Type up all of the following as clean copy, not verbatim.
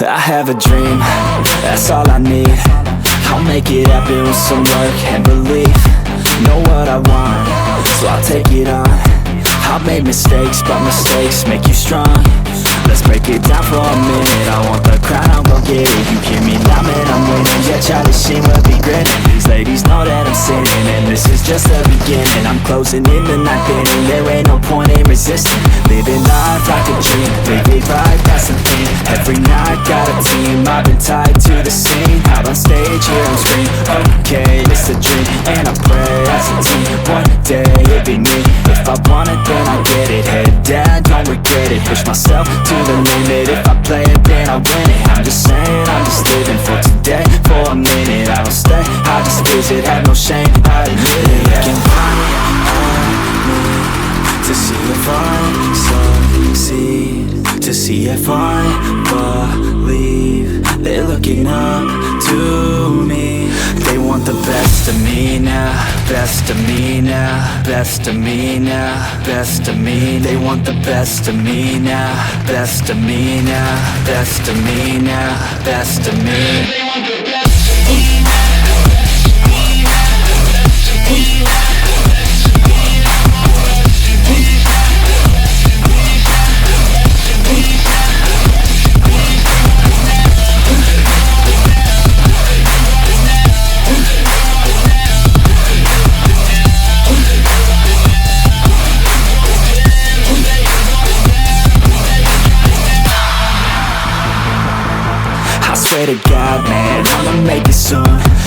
I have a dream, that's all I need. I'll make it happen with some work and belief. Know what I want, so I'll take it on. I've made mistakes, but mistakes make you strong. Let's break it down for a minute. I want the crown, I'll go get it. You hear me now, man, I'm winning. Yeah, Charlie Sheen will be grinning. These ladies know that I'm sinning, and this is just the beginning. I'm closing in the ninth inning. There ain't no point in resisting. Living life like a dream, live it right, that's the thing. Every night got a team, I've been tied to the scene. Out on stage, here on screen. Okay, it's a dream, and I pray as a team. One day it'll be me. If I want it, then I get it. Head down, don't regret it. Push myself to the limit. If I play it, then I win it. I'm just saying, I'm just living for today. For a minute, I don't stay, I just visit. Have no shame, I admit it. Looking right at me to see if I succeed, to see if I believe. They're looking up to me. They want the best of me now, best of me now, best of me now, best of me. They want the best of me now, best of me now, best of me now, best of me. They want the best of me now. Swear to God, man, I'ma make it soon.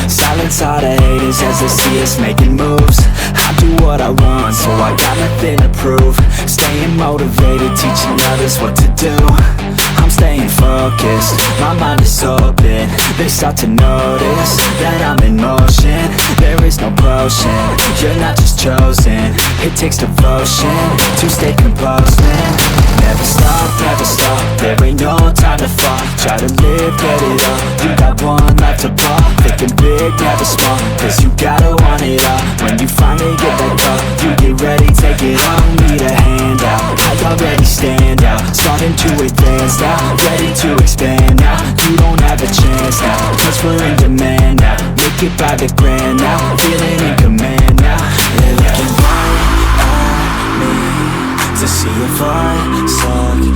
Silence all the haters as they see us making moves. I do what I want, so I got nothing to prove. Staying motivated, teaching others what to do. I'm staying focused, my mind is open. They start to notice that I'm in motion. There is no potion, you're not just chosen. It takes devotion to stay composed, man. Never stop, there ain't no time to fall. Try to live, get it up, you got one life to ball. Thinking big, never small, cause you gotta want it all. When you finally get that call, you get ready, take it on. Need a handout, I already stand out. Starting to advance now, ready to expand now. You don't have a chance now, cause we're in demand now. Make it by the grand now, feeling in command now. They're looking right at me to see if I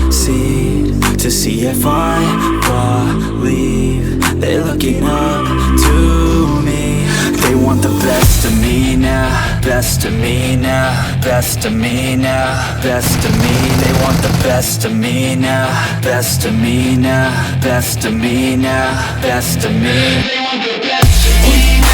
succeed, to see if I believe. They're looking up to me. They want the best of me now, best of me now, best of me now, best of me. They want the best of me now, best of me now, best of me now, best of me. They want the best of me now.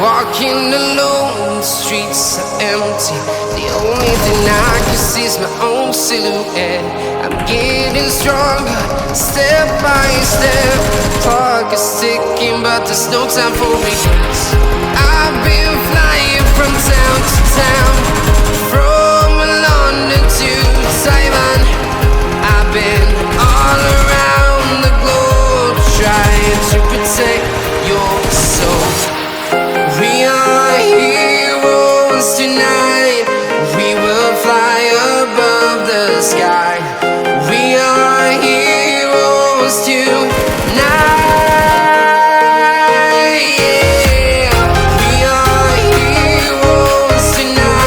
Walking alone, the streets are empty. The only thing I can see is my own silhouette. I'm getting stronger, step by step. Clock is ticking, but there's no time for regrets. I've been flying from town to town, from London to Taiwan. I've been all around the globe, trying to protect your soul. We are heroes tonight. We will fly above the sky. We are heroes tonight. Yeah. We are heroes tonight.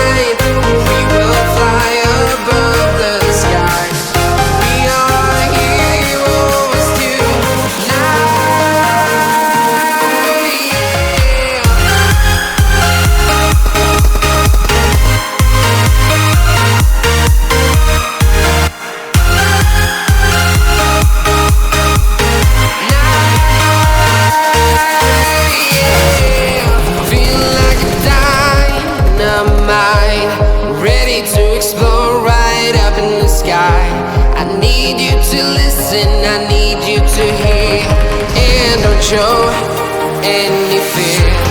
something I need you to hear. And don't show any fear.